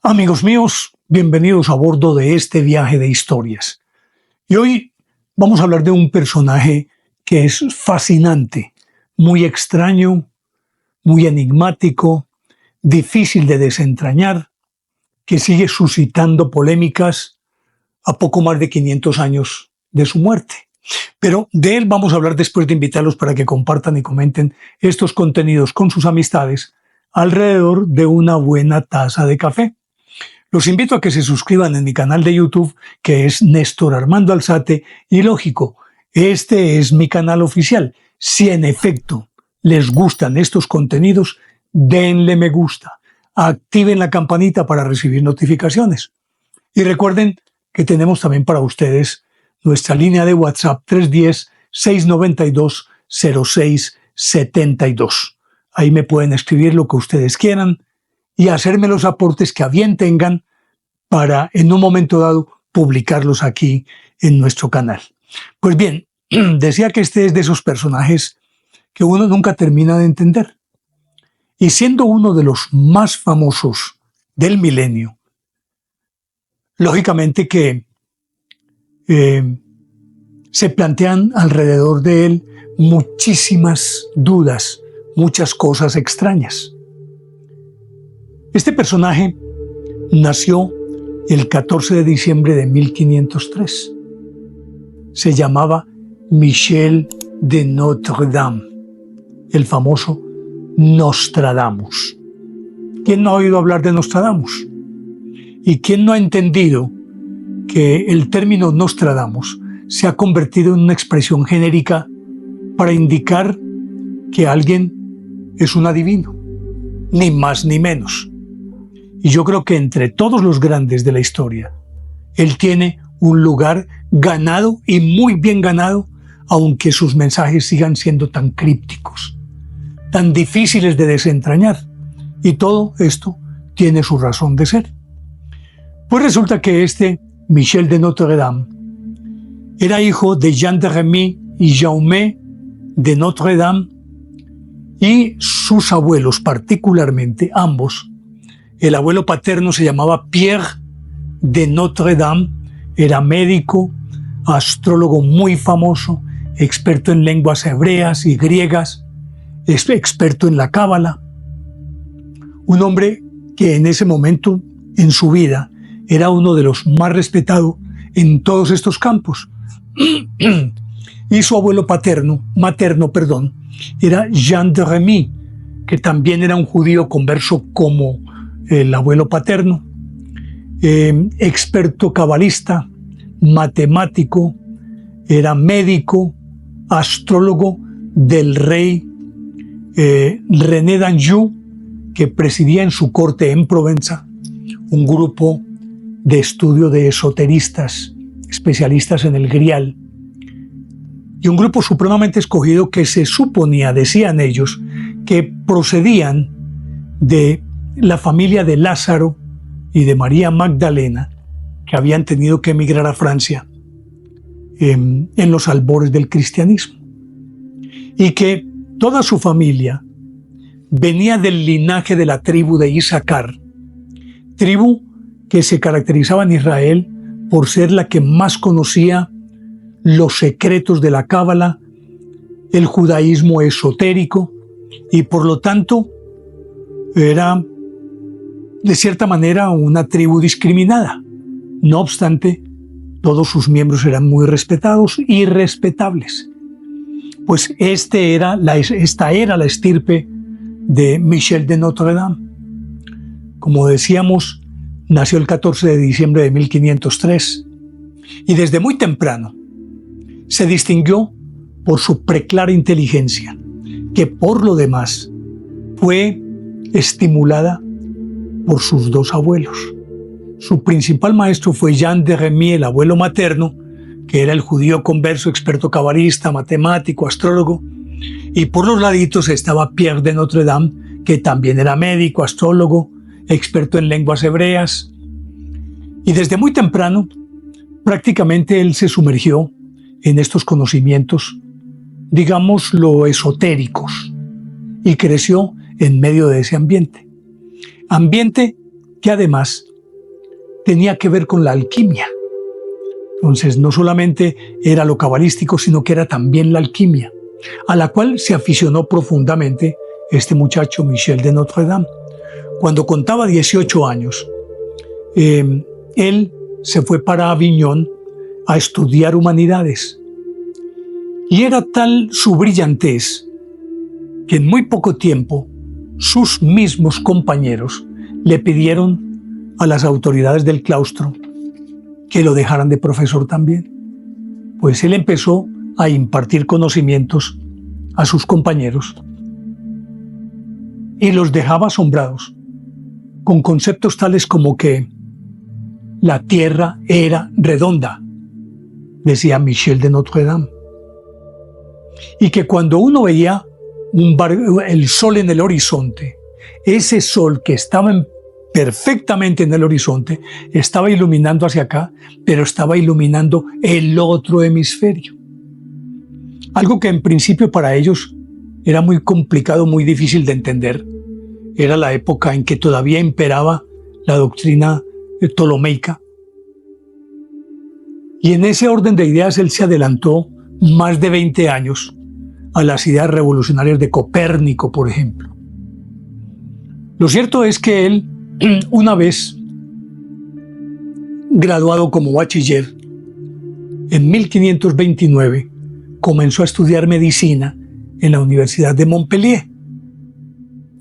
Amigos míos, bienvenidos a bordo de este viaje de historias. Y hoy vamos a hablar de un personaje que es fascinante, muy extraño, muy enigmático, difícil de desentrañar, que sigue suscitando polémicas a poco más de 500 años de su muerte. Pero de él vamos a hablar después de invitarlos para que compartan y comenten estos contenidos con sus amistades alrededor de una buena taza de café. Los invito a que se suscriban en mi canal de YouTube, que es Néstor Armando Alzate, y lógico, este es mi canal oficial. Si en efecto les gustan estos contenidos, denle me gusta, activen la campanita para recibir notificaciones. Y recuerden que tenemos también para ustedes nuestra línea de WhatsApp 310-692-0672. Ahí me pueden escribir lo que ustedes quieran y hacerme los aportes que a bien tengan para, en un momento dado, publicarlos aquí en nuestro canal. Pues bien, decía que este es de esos personajes que uno nunca termina de entender. Y siendo uno de los más famosos del milenio, lógicamente que se plantean alrededor de él muchísimas dudas, muchas cosas extrañas. Este personaje nació el 14 de diciembre de 1503. Se llamaba Michel de Notre-Dame, el famoso Nostradamus. ¿Quién no ha oído hablar de Nostradamus? ¿Y quién no ha entendido que el término Nostradamus se ha convertido en una expresión genérica para indicar que alguien es un adivino, ni más ni menos? Y yo creo que entre todos los grandes de la historia, él tiene un lugar ganado y muy bien ganado, aunque sus mensajes sigan siendo tan crípticos, tan difíciles de desentrañar. Y todo esto tiene su razón de ser. Pues resulta que este Michel de Notre-Dame era hijo de Jean de Remy y Jaume de Notre-Dame, y sus abuelos particularmente, ambos. El abuelo paterno se llamaba Pierre de Notre-Dame, era médico, astrólogo muy famoso, experto en lenguas hebreas y griegas, experto en la cábala. Un hombre que en ese momento en su vida era uno de los más respetados en todos estos campos. Y su abuelo materno, era Jean de Remy, que también era un judío converso como el abuelo paterno, experto cabalista, matemático, era médico, astrólogo del rey René d'Anjou, que presidía en su corte en Provenza un grupo de estudio de esoteristas, especialistas en el Grial, y un grupo supremamente escogido que se suponía, decían ellos, que procedían de la familia de Lázaro y de María Magdalena, que habían tenido que emigrar a Francia en los albores del cristianismo, y que toda su familia venía del linaje de la tribu de Isaacar, tribu que se caracterizaba en Israel por ser la que más conocía los secretos de la cábala, el judaísmo esotérico, y por lo tanto era de cierta manera una tribu discriminada. No obstante, todos sus miembros eran muy respetados y respetables. Pues esta era la estirpe de Michel de Notre-Dame. Como decíamos, nació el 14 de diciembre de 1503 y desde muy temprano se distinguió por su preclara inteligencia, que por lo demás fue estimulada por sus dos abuelos. Su principal maestro fue Jean de Remy, el abuelo materno, que era el judío converso, experto cabalista, matemático, astrólogo, y por los laditos estaba Pierre de Notre-Dame, que también era médico, astrólogo, experto en lenguas hebreas. Y desde muy temprano, prácticamente él se sumergió en estos conocimientos, digámoslo, esotéricos, y creció en medio de ese ambiente. Ambiente que además tenía que ver con la alquimia. Entonces, no solamente era lo cabalístico, sino que era también la alquimia, a la cual se aficionó profundamente este muchacho Michel de Notre Dame. Cuando contaba 18 años, él se fue para Aviñón a estudiar humanidades. Y era tal su brillantez que en muy poco tiempo sus mismos compañeros le pidieron a las autoridades del claustro que lo dejaran de profesor también. Pues él empezó a impartir conocimientos a sus compañeros y los dejaba asombrados con conceptos tales como que la tierra era redonda, decía Michel de Notre Dame, y que cuando uno veía el sol en el horizonte, ese sol que estaba perfectamente en el horizonte estaba iluminando hacia acá, pero estaba iluminando el otro hemisferio. Algo que en principio para ellos era muy complicado, muy difícil de entender. Era la época en que todavía imperaba la doctrina ptolomeica. Y en ese orden de ideas él se adelantó más de 20 años a las ideas revolucionarias de Copérnico, por ejemplo. Lo cierto es que él, una vez graduado como bachiller, en 1529 comenzó a estudiar medicina en la Universidad de Montpellier.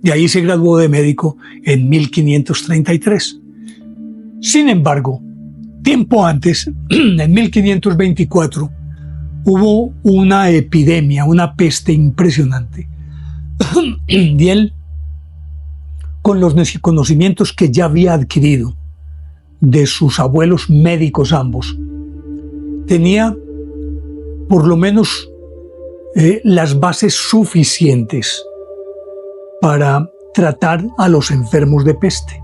Y ahí se graduó de médico en 1533. Sin embargo, tiempo antes, en 1524, hubo una epidemia, una peste impresionante. Y él, con los conocimientos que ya había adquirido de sus abuelos médicos ambos, tenía por lo menos las bases suficientes para tratar a los enfermos de peste.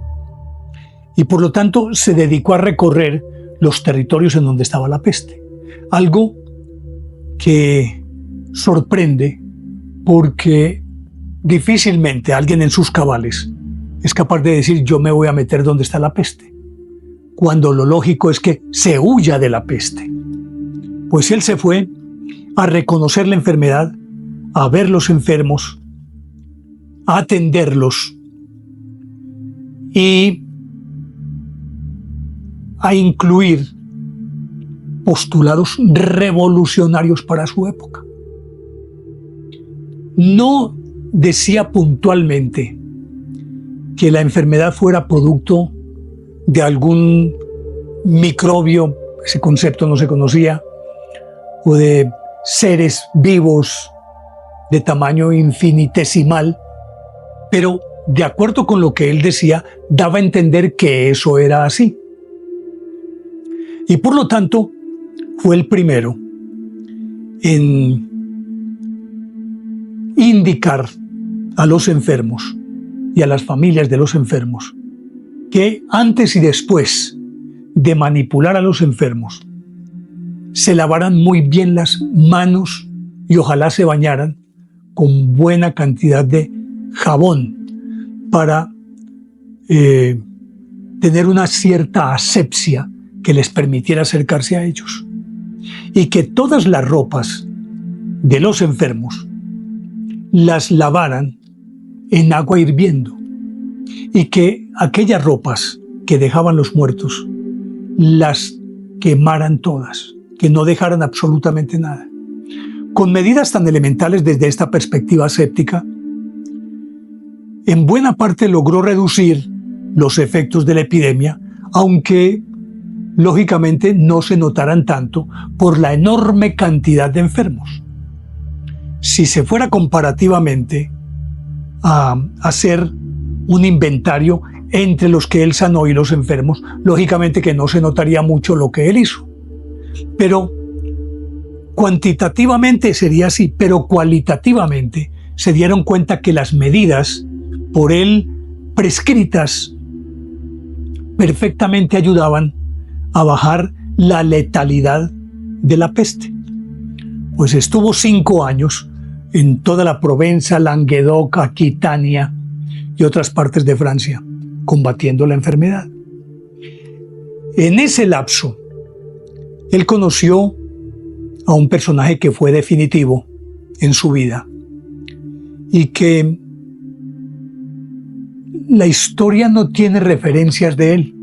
Y por lo tanto se dedicó a recorrer los territorios en donde estaba la peste. Algo que sorprende porque difícilmente alguien en sus cabales es capaz de decir yo me voy a meter donde está la peste, cuando lo lógico es que se huya de la peste. Pues él se fue a reconocer la enfermedad, a ver los enfermos, a atenderlos y a incluir postulados revolucionarios para su época. No decía puntualmente que la enfermedad fuera producto de algún microbio, ese concepto no se conocía, o de seres vivos de tamaño infinitesimal, pero de acuerdo con lo que él decía, daba a entender que eso era así. Y por lo tanto, fue el primero en indicar a los enfermos y a las familias de los enfermos que antes y después de manipular a los enfermos se lavaran muy bien las manos y ojalá se bañaran con buena cantidad de jabón para tener una cierta asepsia que les permitiera acercarse a ellos, y que todas las ropas de los enfermos las lavaran en agua hirviendo, y que aquellas ropas que dejaban los muertos las quemaran todas, que no dejaran absolutamente nada. Con medidas tan elementales desde esta perspectiva aséptica, en buena parte logró reducir los efectos de la epidemia, aunque lógicamente no se notaran tanto por la enorme cantidad de enfermos. Si se fuera comparativamente a hacer un inventario entre los que él sanó y los enfermos, lógicamente que no se notaría mucho lo que él hizo. Pero cuantitativamente sería así, pero cualitativamente se dieron cuenta que las medidas por él prescritas perfectamente ayudaban a bajar la letalidad de la peste. Pues estuvo 5 años en toda la Provenza, Languedoc, Aquitania y otras partes de Francia combatiendo la enfermedad. En ese lapso, él conoció a un personaje que fue definitivo en su vida y que la historia no tiene referencias de él.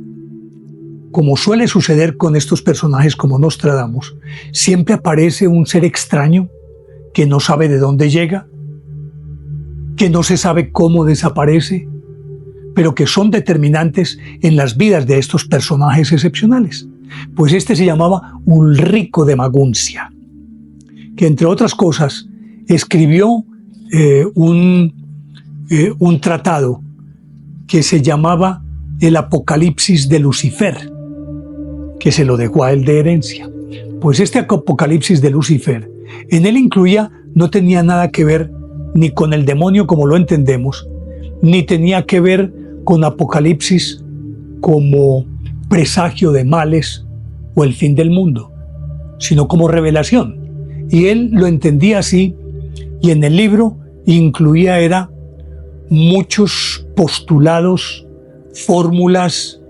Como suele suceder con estos personajes como Nostradamus, siempre aparece un ser extraño que no sabe de dónde llega, que no se sabe cómo desaparece, pero que son determinantes en las vidas de estos personajes excepcionales. Pues este se llamaba Ulrico de Maguncia, que entre otras cosas escribió un tratado que se llamaba El Apocalipsis de Lucifer, que se lo dejó a él de herencia. Pues este Apocalipsis de Lucifer, en él incluía, no tenía nada que ver ni con el demonio como lo entendemos, ni tenía que ver con Apocalipsis como presagio de males o el fin del mundo, sino como revelación. Y él lo entendía así, y en el libro incluía muchos postulados, fórmulas,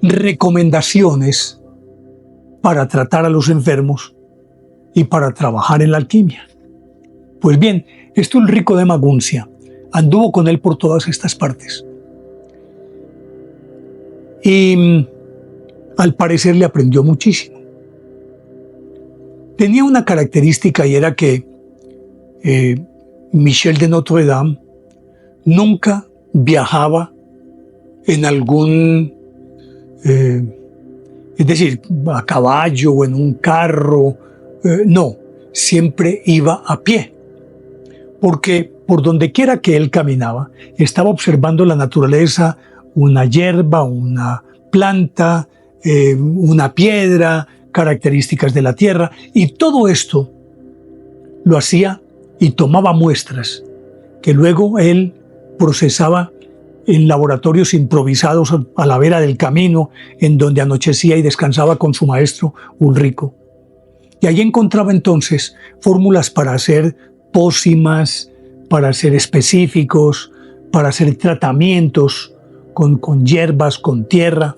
recomendaciones para tratar a los enfermos y para trabajar en la alquimia. Pues bien, este Ulrico de Maguncia anduvo con él por todas estas partes. Y al parecer le aprendió muchísimo. Tenía una característica y era que Michel de Notre Dame nunca viajaba en algún, es decir, a caballo o en un carro, no, siempre iba a pie, porque por donde quiera que él caminaba, estaba observando la naturaleza, una hierba, una planta, una piedra, características de la tierra, y todo esto lo hacía y tomaba muestras que luego él procesaba en laboratorios improvisados a la vera del camino, en donde anochecía y descansaba con su maestro Ulrico. Y allí encontraba entonces fórmulas para hacer pócimas, para hacer específicos, para hacer tratamientos con hierbas, con tierra.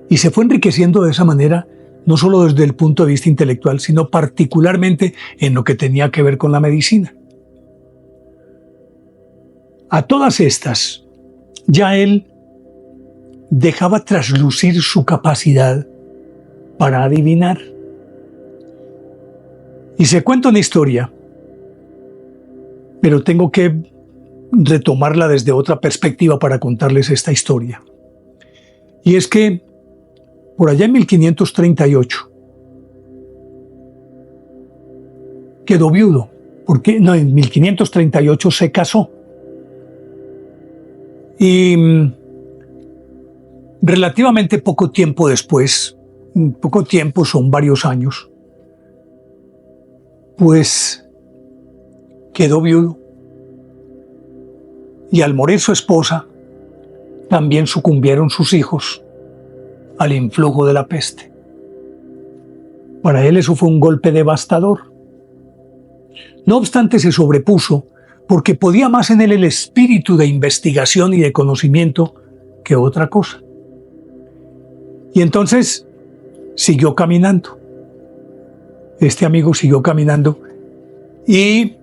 Y se fue enriqueciendo de esa manera, no solo desde el punto de vista intelectual, sino particularmente en lo que tenía que ver con la medicina. A todas estas, ya él dejaba traslucir su capacidad para adivinar. Y se cuenta una historia, pero tengo que retomarla desde otra perspectiva para contarles esta historia. Y es que por allá en 1538 quedó viudo, porque no, en 1538 se casó. Y relativamente poco tiempo después, poco tiempo, son varios años, pues quedó viudo. Y al morir su esposa, también sucumbieron sus hijos al influjo de la peste. Para él eso fue un golpe devastador. No obstante, se sobrepuso porque podía más en él el espíritu de investigación y de conocimiento que otra cosa. Y entonces siguió caminando. Este amigo siguió caminando y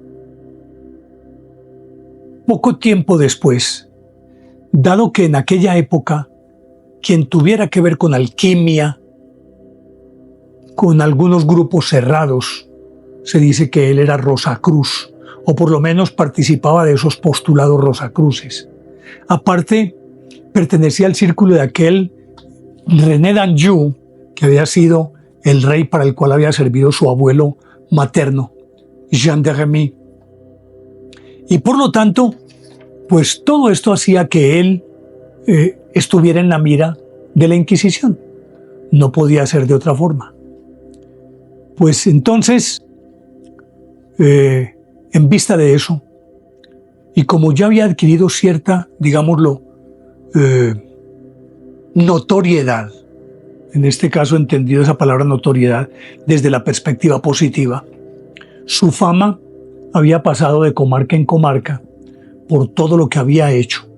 poco tiempo después, dado que en aquella época quien tuviera que ver con alquimia, con algunos grupos cerrados, se dice que él era Rosacruz, o por lo menos participaba de esos postulados rosacruces. Aparte, pertenecía al círculo de aquel René d'Anjou, que había sido el rey para el cual había servido su abuelo materno, Jean de Remy. Y por lo tanto, pues todo esto hacía que él estuviera en la mira de la Inquisición. No podía ser de otra forma. Pues entonces, en vista de eso, y como ya había adquirido cierta, digámoslo, notoriedad, en este caso entendido esa palabra notoriedad desde la perspectiva positiva, su fama había pasado de comarca en comarca por todo lo que había hecho.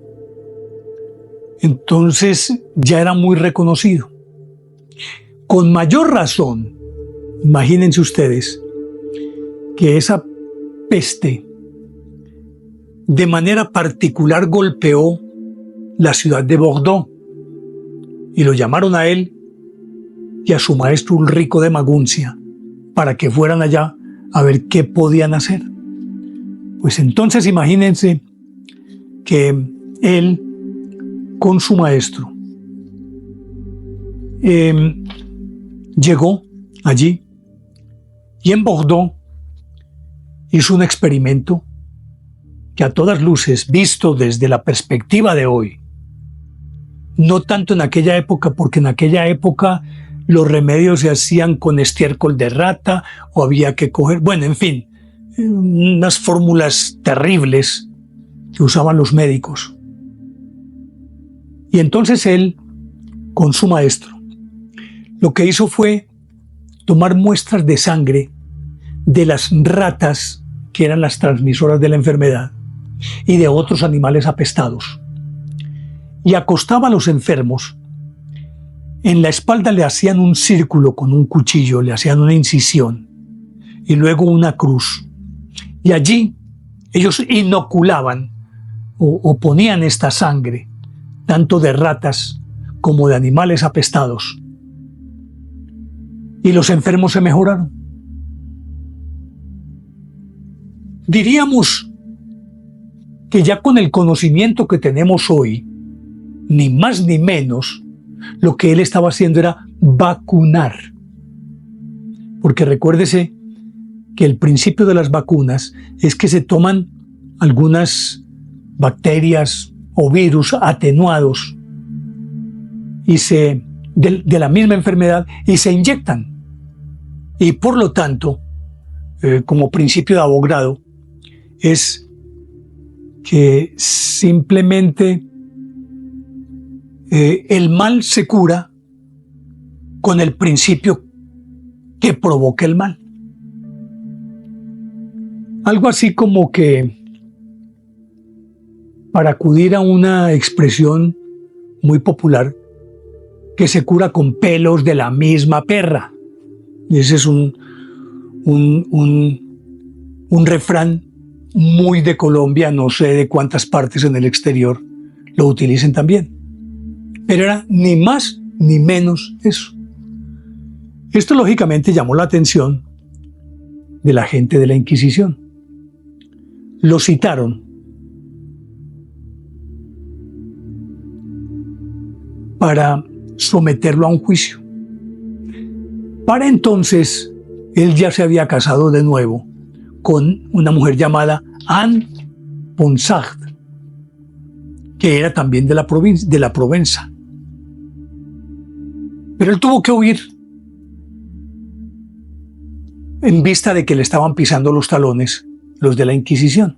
Entonces ya era muy reconocido. Con mayor razón, imagínense ustedes que esa peste de manera particular golpeó la ciudad de Bordeaux y lo llamaron a él y a su maestro Ulrico de Maguncia para que fueran allá a ver qué podían hacer. Pues entonces imagínense que él con su maestro llegó allí y en Bordeaux hizo un experimento que a todas luces, visto desde la perspectiva de hoy, no tanto en aquella época, porque en aquella época los remedios se hacían con estiércol de rata o había que coger, bueno, en fin, unas fórmulas terribles que usaban los médicos. Y entonces él, con su maestro, lo que hizo fue tomar muestras de sangre de las ratas que eran las transmisoras de la enfermedad y de otros animales apestados. Y acostaba a los enfermos. En la espalda le hacían un círculo con un cuchillo, le hacían una incisión y luego una cruz. Y allí ellos inoculaban o ponían esta sangre, tanto de ratas como de animales apestados. Y los enfermos se mejoraron. Diríamos que ya con el conocimiento que tenemos hoy, ni más ni menos, lo que él estaba haciendo era vacunar. Porque recuérdese que el principio de las vacunas es que se toman algunas bacterias o virus atenuados y de la misma enfermedad y se inyectan. Y por lo tanto, como principio de abogado, es que simplemente el mal se cura con el principio que provoca el mal. Algo así como que, para acudir a una expresión muy popular, que se cura con pelos de la misma perra. Y ese es un refrán muy de Colombia, no sé de cuántas partes en el exterior lo utilicen también. Pero era ni más ni menos eso. Esto lógicamente llamó la atención de la gente de la Inquisición. Lo citaron para someterlo a un juicio. Para entonces, él ya se había casado de nuevo con una mujer llamada Anne Ponsard, que era también de la Provenza. Pero él tuvo que huir en vista de que le estaban pisando los talones los de la Inquisición.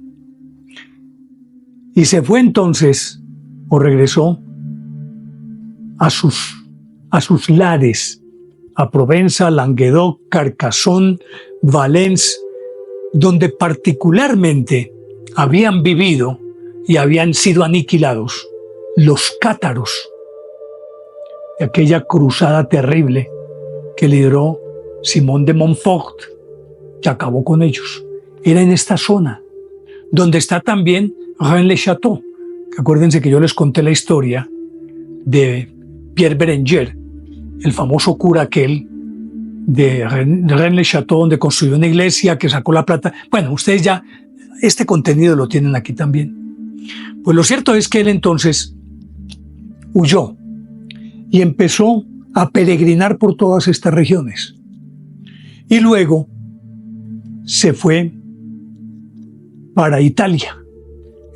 Y se fue entonces, o regresó, a sus lares, a Provenza, Languedoc, Carcassonne, Valence, donde particularmente habían vivido y habían sido aniquilados los cátaros, de aquella cruzada terrible que lideró Simón de Montfort, que acabó con ellos. Era en esta zona, donde está también Rennes-le-Château, que acuérdense que yo les conté la historia de Pierre Berenger, el famoso cura aquel de Rennes-le-Château, donde construyó una iglesia, que sacó la plata. Bueno, ustedes ya este contenido lo tienen aquí también. Pues lo cierto es que él entonces huyó y empezó a peregrinar por todas estas regiones. Y luego se fue para Italia.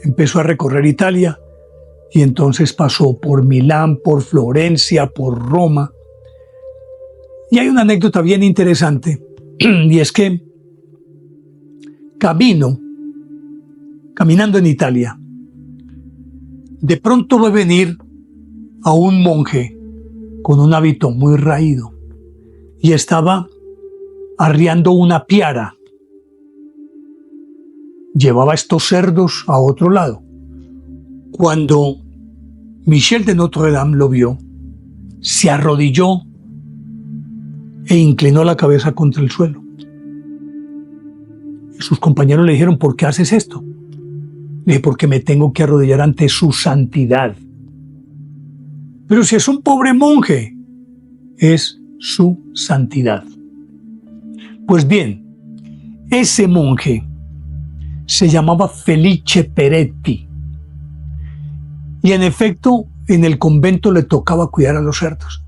Empezó a recorrer Italia y entonces pasó por Milán, por Florencia, por Roma. Y hay una anécdota bien interesante, y es que caminando en Italia, de pronto ve venir a un monje con un hábito muy raído y estaba arriando una piara. Llevaba estos cerdos a otro lado. Cuando Michel de Notre Dame lo vio, se arrodilló e inclinó la cabeza contra el suelo. Y sus compañeros le dijeron, ¿por qué haces esto? Le dije, porque me tengo que arrodillar ante su santidad. Pero si es un pobre monje, es su santidad. Pues bien, ese monje se llamaba Felice Peretti. Y en efecto, en el convento le tocaba cuidar a los cerdos.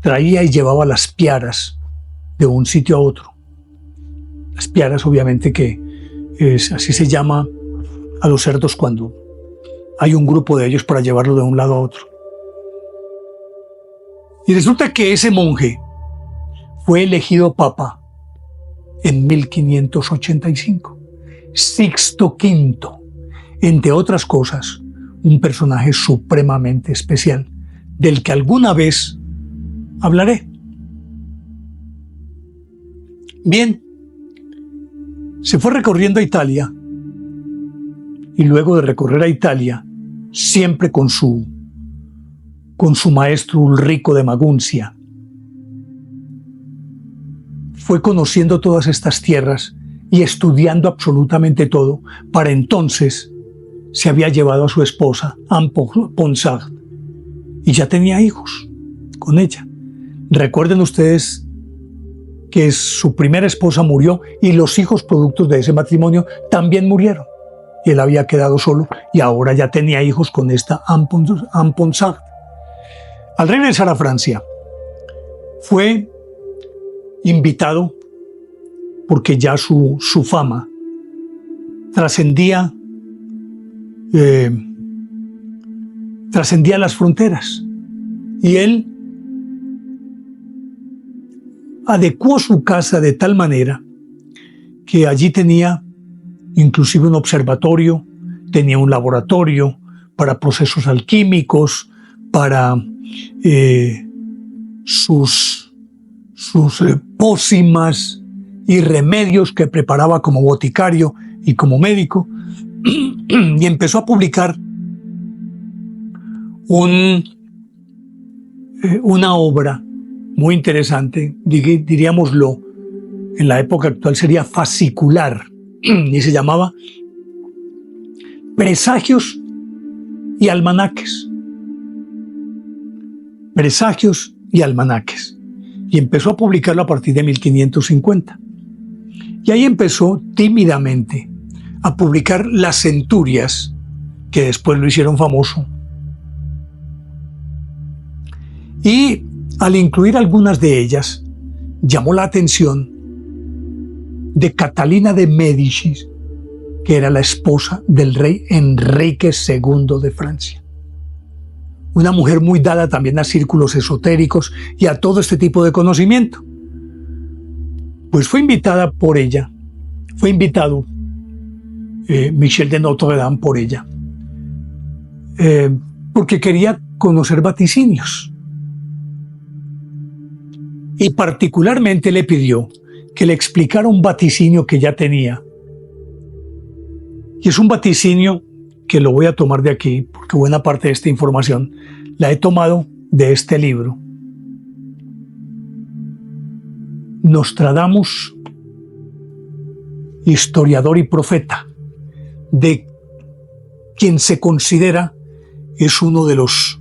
Traía y llevaba las piaras de un sitio a otro. Las piaras, obviamente, que así se llama a los cerdos cuando hay un grupo de ellos para llevarlo de un lado a otro. Y resulta que ese monje fue elegido papa en 1585. Sixto V, entre otras cosas, un personaje supremamente especial, del que alguna vez hablaré. Bien, se fue recorriendo a Italia, y luego de recorrer a Italia, siempre con su maestro Ulrico de Maguncia, fue conociendo todas estas tierras y estudiando absolutamente todo. Para entonces se había llevado a su esposa, Anne Ponsard, y ya tenía hijos con ella. Recuerden ustedes que su primera esposa murió y los hijos productos de ese matrimonio también murieron. Y él había quedado solo y ahora ya tenía hijos con esta Anne Ponsard. Al regresar a Francia, fue invitado porque ya su fama trascendía las fronteras, y él adecuó su casa de tal manera que allí tenía inclusive un observatorio, tenía un laboratorio para procesos alquímicos, para sus pócimas y remedios que preparaba como boticario y como médico, y empezó a publicar una obra muy interesante, diríamoslo, en la época actual sería fascicular, y se llamaba Presagios y Almanaques. Presagios y Almanaques. Y empezó a publicarlo a partir de 1550. Y ahí empezó tímidamente a publicar las centurias, que después lo hicieron famoso. Y al incluir algunas de ellas, llamó la atención de Catalina de Médici, que era la esposa del rey Enrique II de Francia. Una mujer muy dada también a círculos esotéricos y a todo este tipo de conocimiento. Pues fue invitada por ella, fue invitado Michel de Notre Dame por ella, porque quería conocer vaticinios. Y particularmente le pidió que le explicara un vaticinio que ya tenía. Y es un vaticinio que lo voy a tomar de aquí, porque buena parte de esta información la he tomado de este libro. Nostradamus, historiador y profeta, de quien se considera es uno de los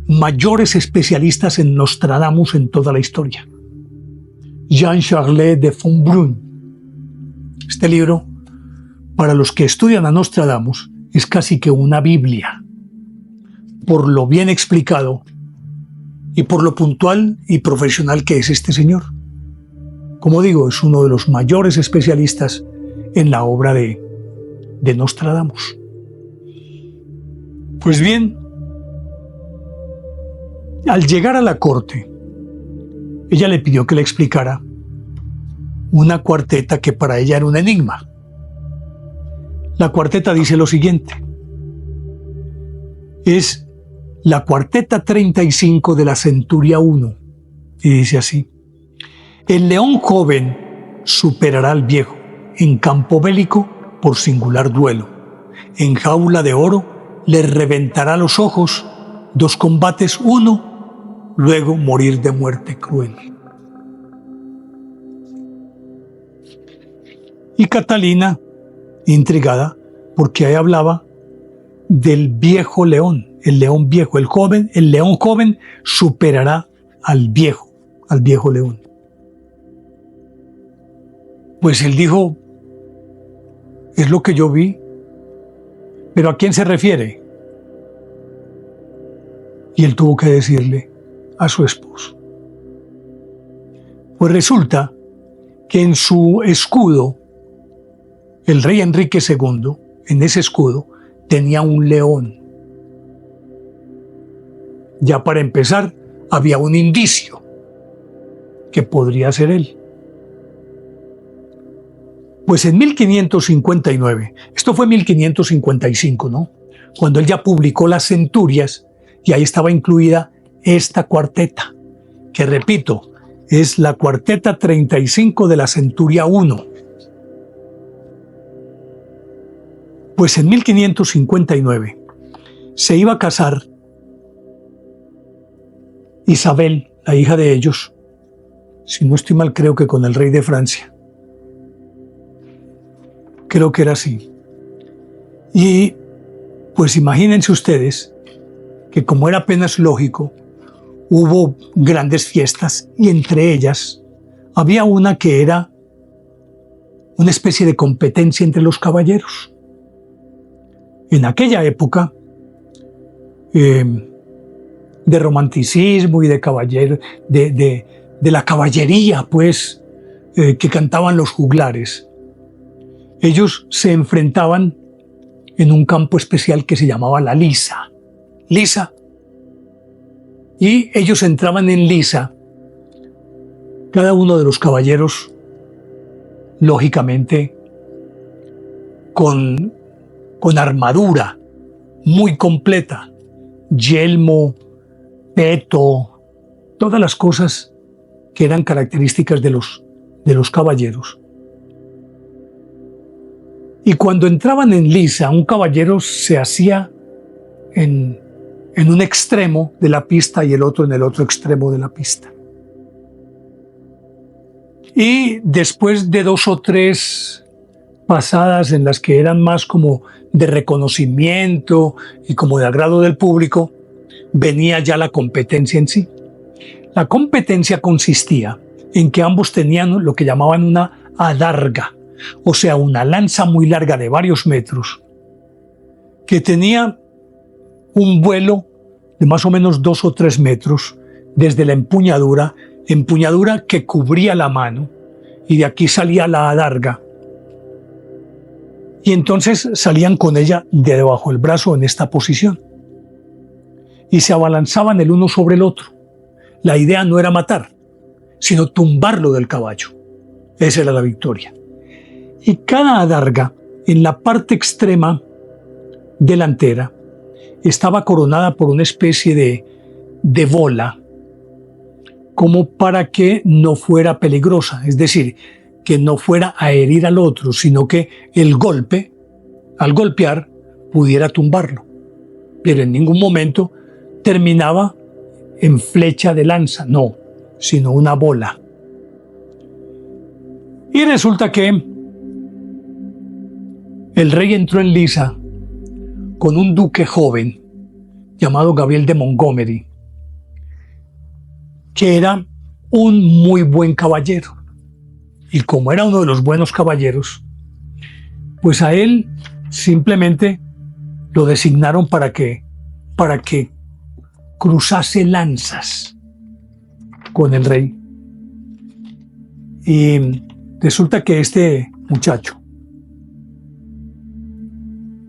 mayores especialistas en Nostradamus en toda la historia. Jean-Charles de Fontbrun. Este libro, para los que estudian a Nostradamus, es casi que una Biblia, por lo bien explicado y por lo puntual y profesional que es este señor. Como digo, es uno de los mayores especialistas en la obra de Nostradamus. Pues bien, al llegar a la corte, ella le pidió que le explicara una cuarteta que para ella era un enigma. La cuarteta dice lo siguiente: es la cuarteta 35 de la centuria 1, y dice así: el león joven superará al viejo en campo bélico por singular duelo. En jaula de oro le reventará los ojos, 2 combates, 1, luego morir de muerte cruel. Y Catalina, intrigada, porque ahí hablaba del viejo león, el león viejo, el león joven superará al viejo león. Pues él dijo, es lo que yo vi, pero ¿a quién se refiere? Y él tuvo que decirle a su esposo. Pues resulta que en su escudo, el rey Enrique II, en ese escudo, tenía un león. Ya para empezar, había un indicio que podría ser él. Pues en 1559, esto fue 1555, ¿no? Cuando él ya publicó las centurias, y ahí estaba incluida esta cuarteta, que repito, es la cuarteta 35 de la centuria 1. Pues en 1559 se iba a casar Isabel, la hija de ellos, si no estoy mal, creo que con el rey de Francia. Creo que era así. Y pues imagínense ustedes que, como era apenas lógico, hubo grandes fiestas, y entre ellas había una que era una especie de competencia entre los caballeros. En aquella época de romanticismo y de caballero, de la caballería, pues, que cantaban los juglares, ellos se enfrentaban en un campo especial que se llamaba la lisa. Y ellos entraban en lisa, cada uno de los caballeros, lógicamente, con armadura muy completa, yelmo, peto, todas las cosas que eran características de los caballeros. Y cuando entraban en lisa, un caballero se hacía en un extremo de la pista y el otro en el otro extremo de la pista. Y después de 2 o 3 pasadas en las que eran más como de reconocimiento y como de agrado del público, venía ya la competencia en sí. La competencia consistía en que ambos tenían lo que llamaban una adarga, o sea, una lanza muy larga de varios metros, que tenía un vuelo de más o menos 2 o 3 metros desde la empuñadura que cubría la mano, y de aquí salía la adarga. Y entonces salían con ella de debajo del brazo en esta posición. Y se abalanzaban el uno sobre el otro. La idea no era matar, sino tumbarlo del caballo. Esa era la victoria. Y cada adarga, en la parte extrema delantera, estaba coronada por una especie de bola, como para que no fuera peligrosa, es decir, que no fuera a herir al otro, sino que el golpe, al golpear, pudiera tumbarlo. Pero en ningún momento terminaba en flecha de lanza, no, sino una bola. Y resulta que el rey entró en lisa con un duque joven llamado Gabriel de Montgomery, que era un muy buen caballero. Y como era uno de los buenos caballeros, pues a él simplemente lo designaron para que cruzase lanzas con el rey. Y resulta que este muchacho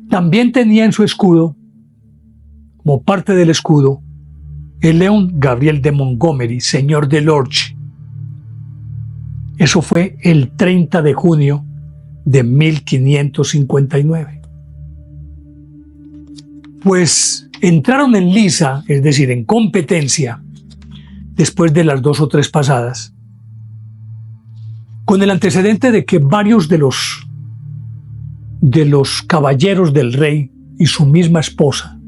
también tenía en su escudo, como parte del escudo, el león Gabriel de Montgomery, señor de Lorch. Eso fue el 30 de junio de 1559. Pues entraron en lisa, es decir, en competencia, después de las 2 o 3 pasadas, con el antecedente de que varios de los caballeros del rey y su misma esposa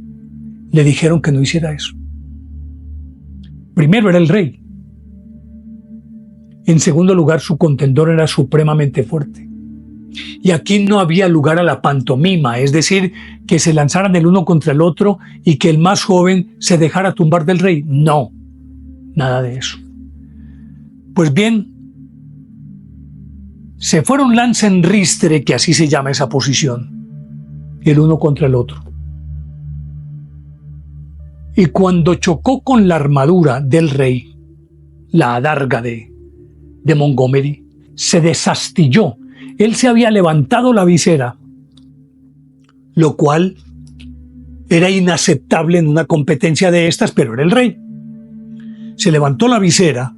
le dijeron que no hiciera eso. Primero era el rey. En segundo lugar, su contendor era supremamente fuerte. Y aquí no había lugar a la pantomima, es decir, que se lanzaran el uno contra el otro y que el más joven se dejara tumbar del rey. No, nada de eso. Pues bien, se fueron lance en ristre, que así se llama esa posición, el uno contra el otro. Y cuando chocó con la armadura del rey, la adarga de Montgomery, se desastilló. Él se había levantado la visera, lo cual era inaceptable en una competencia de estas, pero era el rey. Se levantó la visera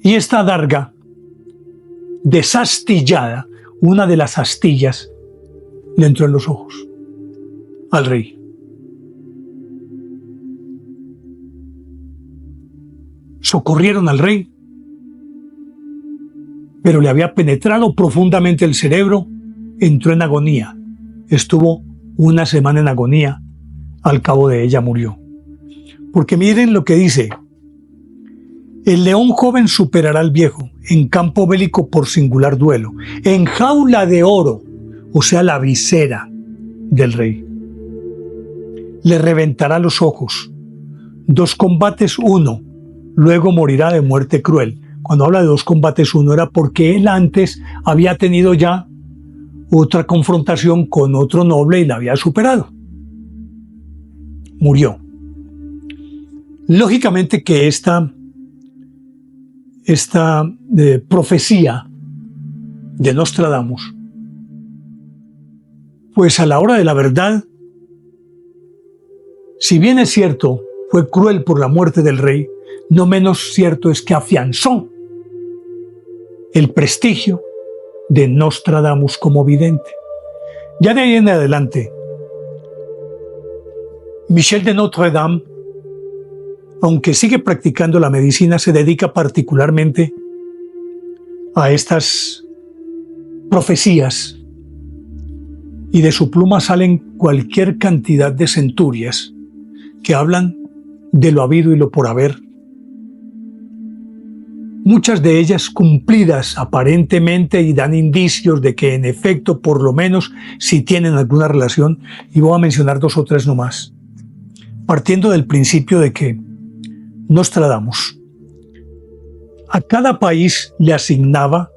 y esta adarga, desastillada, una de las astillas, le entró en los ojos al rey. Socorrieron al rey, pero le había penetrado profundamente el cerebro, entró en agonía, estuvo una semana en agonía, al cabo de ella murió. Porque miren lo que dice: el león joven superará al viejo, en campo bélico por singular duelo, en jaula de oro, o sea, la visera del rey. Le reventará los ojos, 2 combates, 1, luego morirá de muerte cruel. Cuando habla de 2 combates, 1 era porque él antes había tenido ya otra confrontación con otro noble y la había superado. Murió. Lógicamente que esta profecía de Nostradamus, pues a la hora de la verdad, si bien es cierto, fue cruel por la muerte del rey, no menos cierto es que afianzó el prestigio de Nostradamus como vidente. Ya de ahí en adelante, Michel de Notre Dame, aunque sigue practicando la medicina, se dedica particularmente a estas profecías, y de su pluma salen cualquier cantidad de centurias que hablan de lo habido y lo por haber. Muchas de ellas cumplidas aparentemente y dan indicios de que en efecto, por lo menos, sí tienen alguna relación, y voy a mencionar 2 o 3 nomás. Partiendo del principio de que Nostradamus a cada país le asignaba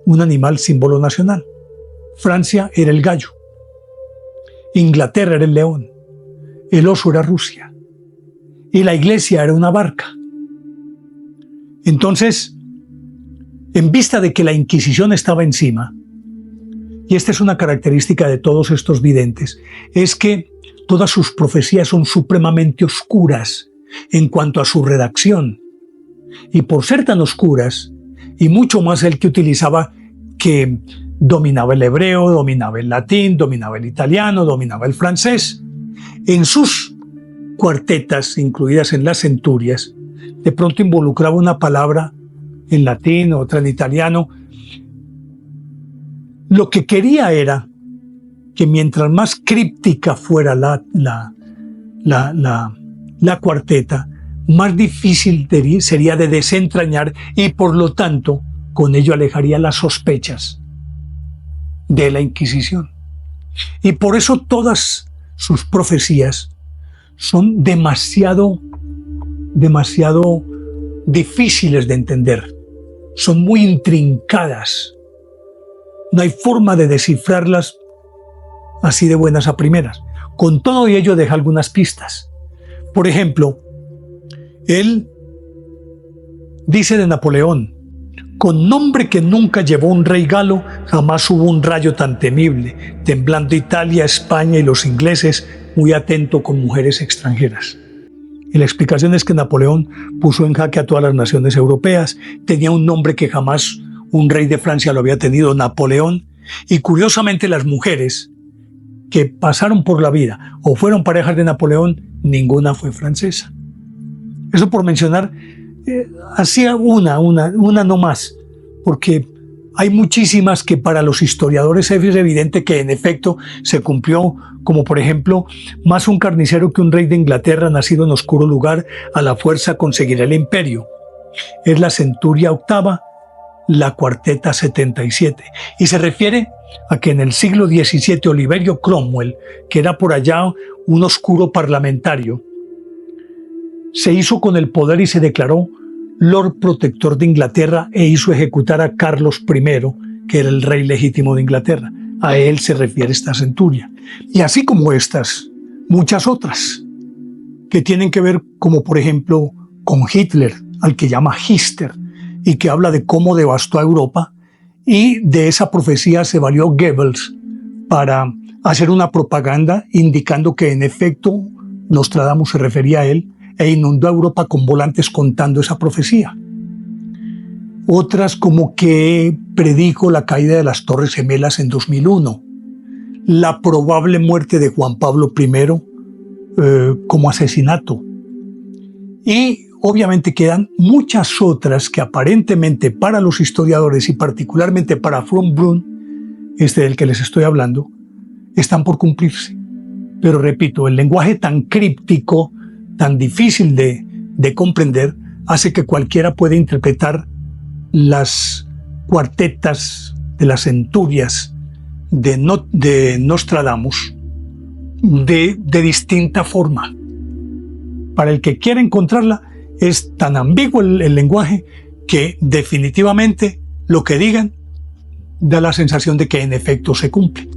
un animal símbolo nacional. Francia era el gallo, Inglaterra era el león, el oso era Rusia y la iglesia era una barca. Entonces, en vista de que la Inquisición estaba encima, y esta es una característica de todos estos videntes, es que todas sus profecías son supremamente oscuras en cuanto a su redacción. Y por ser tan oscuras, y mucho más el que utilizaba, que dominaba el hebreo, dominaba el latín, dominaba el italiano, dominaba el francés, en sus cuartetas, incluidas en las centurias, de pronto involucraba una palabra en latín, otra en italiano. Lo que quería era que mientras más críptica fuera la cuarteta, más difícil sería de desentrañar, y por lo tanto con ello alejaría las sospechas de la Inquisición. Y por eso todas sus profecías son demasiado difíciles de entender, son muy intrincadas, no hay forma de descifrarlas así de buenas a primeras. Con todo ello deja algunas pistas. Por ejemplo, él dice de Napoleón: con nombre que nunca llevó un rey galo, jamás hubo un rayo tan temible, temblando Italia, España y los ingleses, muy atento con mujeres extranjeras. Y la explicación es que Napoleón puso en jaque a todas las naciones europeas, tenía un nombre que jamás un rey de Francia lo había tenido, Napoleón, y curiosamente las mujeres que pasaron por la vida o fueron parejas de Napoleón, ninguna fue francesa. Eso por mencionar, hacía una no más, porque hay muchísimas que para los historiadores es evidente que en efecto se cumplió, como por ejemplo, más un carnicero que un rey de Inglaterra nacido en oscuro lugar, a la fuerza conseguirá el imperio. Es la centuria octava, la cuarteta 77, y se refiere a que en el siglo XVII Oliverio Cromwell, que era por allá un oscuro parlamentario, se hizo con el poder y se declaró Lord Protector de Inglaterra e hizo ejecutar a Carlos I, que era el rey legítimo de Inglaterra. A él se refiere esta centuria. Y así como estas, muchas otras, que tienen que ver, como por ejemplo, con Hitler, al que llama Hister, y que habla de cómo devastó a Europa, y de esa profecía se valió Goebbels para hacer una propaganda indicando que en efecto Nostradamus se refería a él e inundó a Europa con volantes contando esa profecía. Otras como que predijo la caída de las Torres Gemelas en 2001, la probable muerte de Juan Pablo I como asesinato. Y obviamente quedan muchas otras que aparentemente para los historiadores y particularmente para von Brunn, del que les estoy hablando, están por cumplirse. Pero repito, el lenguaje tan críptico, tan difícil de comprender, hace que cualquiera pueda interpretar las cuartetas de las centurias de Nostradamus de distinta forma. Para el que quiera encontrarla, es tan ambiguo el lenguaje que definitivamente lo que digan da la sensación de que en efecto se cumple.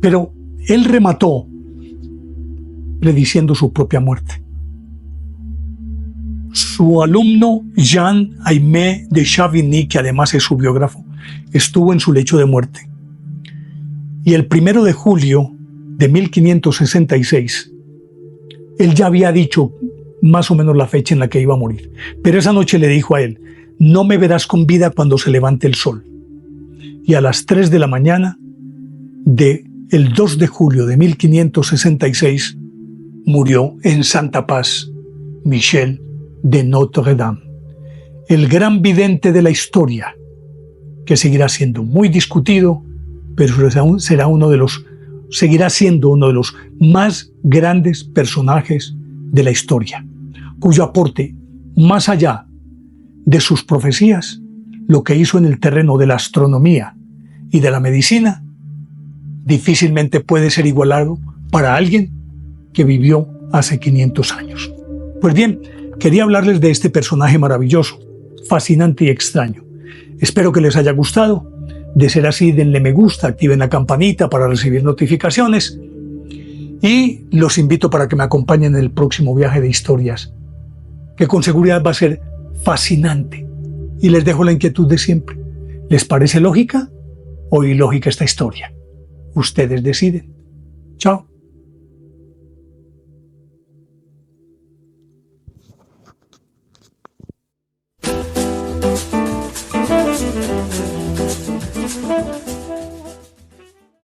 Pero él remató prediciendo su propia muerte. Su alumno Jean-Aimé de Chavigny, que además es su biógrafo, estuvo en su lecho de muerte. Y el 1 de julio de 1566, él ya había dicho más o menos la fecha en la que iba a morir. Pero esa noche le dijo a él: no me verás con vida cuando se levante el sol. Y a las 3 de la mañana del 2 de julio de 1566 murió en Santa Paz Michel de Notre Dame, el gran vidente de la historia, que seguirá siendo muy discutido, pero seguirá siendo uno de los más grandes personajes de la historia, cuyo aporte, más allá de sus profecías, lo que hizo en el terreno de la astronomía y de la medicina, difícilmente puede ser igualado para alguien que vivió hace 500 años. Pues bien, quería hablarles de este personaje maravilloso, fascinante y extraño. Espero que les haya gustado. De ser así, denle me gusta, activen la campanita para recibir notificaciones y los invito para que me acompañen en el próximo viaje de historias, que con seguridad va a ser fascinante. Y les dejo la inquietud de siempre. ¿Les parece lógica o ilógica esta historia? Ustedes deciden. Chao.